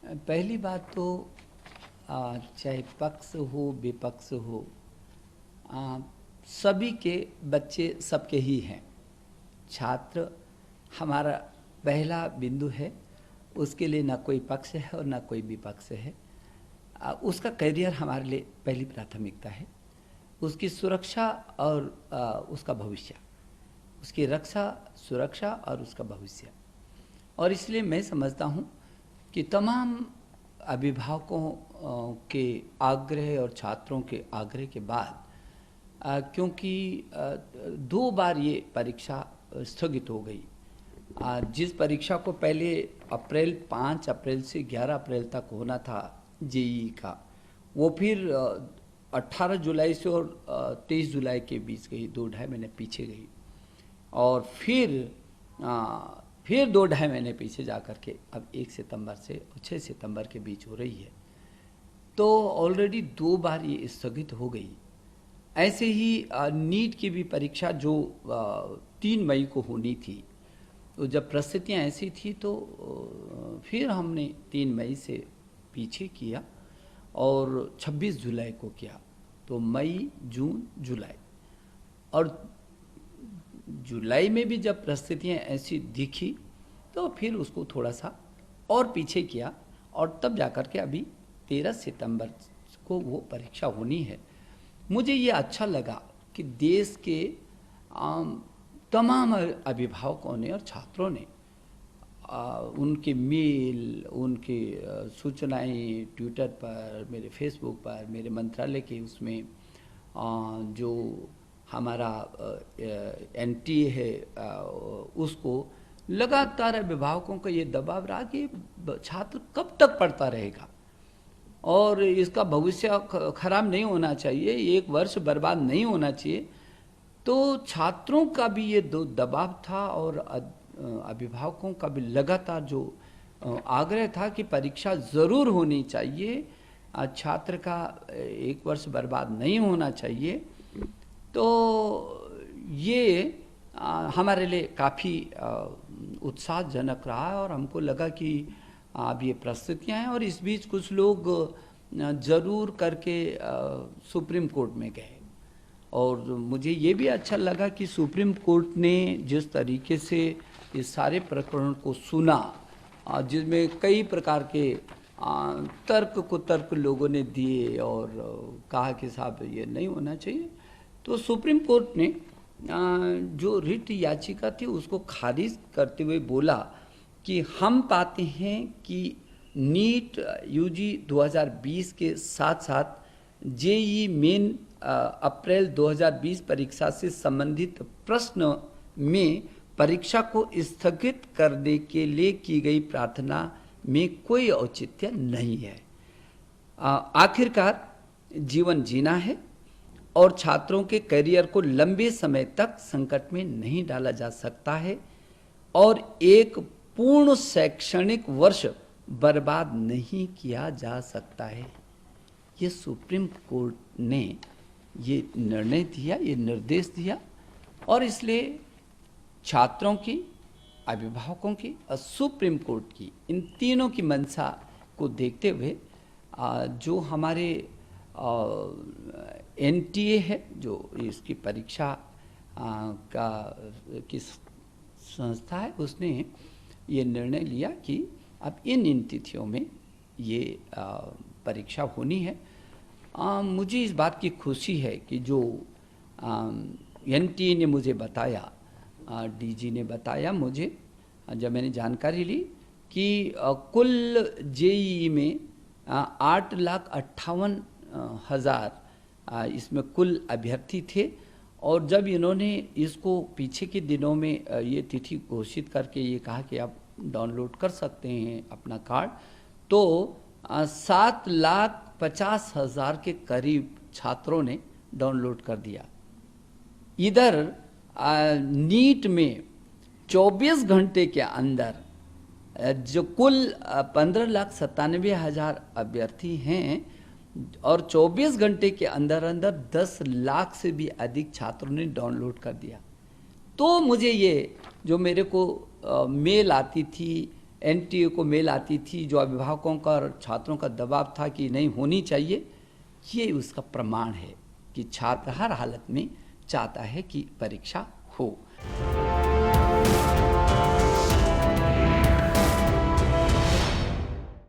पहली बात तो चाहे पक्ष हो विपक्ष हो, आ, सभी के बच्चे सबके ही हैं। छात्र हमारा पहला बिंदु है, उसके लिए ना कोई पक्ष है और ना कोई विपक्ष है। उसका करियर हमारे लिए पहली प्राथमिकता है। उसकी सुरक्षा और उसका भविष्य, उसकी रक्षा, सुरक्षा और उसका भविष्य। और इसलिए मैं समझता हूँ कि तमाम अभिभावकों के आग्रह और छात्रों के आग्रह के बाद, क्योंकि 2 बार ये परीक्षा स्थगित हो गई। जिस परीक्षा को पहले 5 अप्रैल से 11 अप्रैल तक होना था जेईई का, वो फिर 18 जुलाई से और 23 जुलाई के बीच गई, 2-2.5 महीने पीछे गई। और फिर 2-2.5 महीने पीछे जा कर के अब 1 सितंबर से 6 सितंबर के बीच हो रही है। तो ऑलरेडी 2 बार ये स्थगित हो गई। ऐसे ही नीट की भी परीक्षा जो 3 मई को होनी थी, तो जब परिस्थितियाँ ऐसी थी तो फिर हमने 3 मई से पीछे किया और 26 जुलाई को किया। तो मई, जून, जुलाई, और जुलाई में भी जब परिस्थितियाँ ऐसी दिखी तो फिर उसको थोड़ा सा और पीछे किया, और तब जाकर के अभी 13 सितंबर को वो परीक्षा होनी है। मुझे ये अच्छा लगा कि देश के तमाम अभिभावकों ने और छात्रों ने उनके मेल, उनके सूचनाएं ट्विटर पर, मेरे फेसबुक पर, मेरे मंत्रालय के उसमें जो हमारा एनटीए है, उसको लगातार अभिभावकों का ये दबाव रहा कि छात्र कब तक पढ़ता रहेगा और इसका भविष्य खराब नहीं होना चाहिए, 1 वर्ष बर्बाद नहीं होना चाहिए। तो छात्रों का भी ये दबाव था और अभिभावकों का भी लगातार जो आग्रह था कि परीक्षा ज़रूर होनी चाहिए, छात्र का 1 वर्ष बर्बाद नहीं होना चाहिए। तो ये हमारे लिए काफ़ी उत्साहजनक रहा और हमको लगा कि अब ये परिस्थितियाँ हैं। और इस बीच कुछ लोग ज़रूर करके सुप्रीम कोर्ट में गए, और मुझे ये भी अच्छा लगा कि सुप्रीम कोर्ट ने जिस तरीके से इस सारे प्रकरण को सुना, जिसमें कई प्रकार के तर्क कुतर्क लोगों ने दिए और कहा कि साहब ये नहीं होना चाहिए, तो सुप्रीम कोर्ट ने जो रिट याचिका थी उसको खारिज करते हुए बोला कि हम पाते हैं कि नीट यूजी 2020 के साथ साथ जेईई मेन अप्रैल 2020 परीक्षा से संबंधित प्रश्न में परीक्षा को स्थगित करने के लिए की गई प्रार्थना में कोई औचित्य नहीं है। आखिरकार जीवन जीना है और छात्रों के करियर को लंबे समय तक संकट में नहीं डाला जा सकता है, और एक पूर्ण शैक्षणिक वर्ष बर्बाद नहीं किया जा सकता है। ये सुप्रीम कोर्ट ने ये निर्णय दिया, ये निर्देश दिया, और इसलिए छात्रों की, अभिभावकों की और सुप्रीम कोर्ट की, इन तीनों की मंशा को देखते हुए जो हमारे एनटीए है, जो इसकी परीक्षा की संस्था है, उसने ये निर्णय लिया कि अब इन तिथियों में ये परीक्षा होनी है। मुझे इस बात की खुशी है कि जो एनटीए ने मुझे बताया, डीजी ने बताया मुझे, जब मैंने जानकारी ली कि कुल जेईई में 8,58,000 इसमें कुल अभ्यर्थी थे, और जब इन्होंने इसको पीछे के दिनों में ये तिथि घोषित करके ये कहा कि आप डाउनलोड कर सकते हैं अपना कार्ड, तो 7,50,000 के करीब छात्रों ने डाउनलोड कर दिया। इधर नीट में 24 घंटे के अंदर जो कुल 15,97,000 अभ्यर्थी हैं, और 24 घंटे के अंदर अंदर 10 लाख से भी अधिक छात्रों ने डाउनलोड कर दिया। तो मुझे ये जो मेरे को मेल आती थी एनटीए को मेल आती थी, जो अभिभावकों का और छात्रों का दबाव था कि नहीं होनी चाहिए, ये उसका प्रमाण है कि छात्र हर हालत में चाहता है कि परीक्षा हो।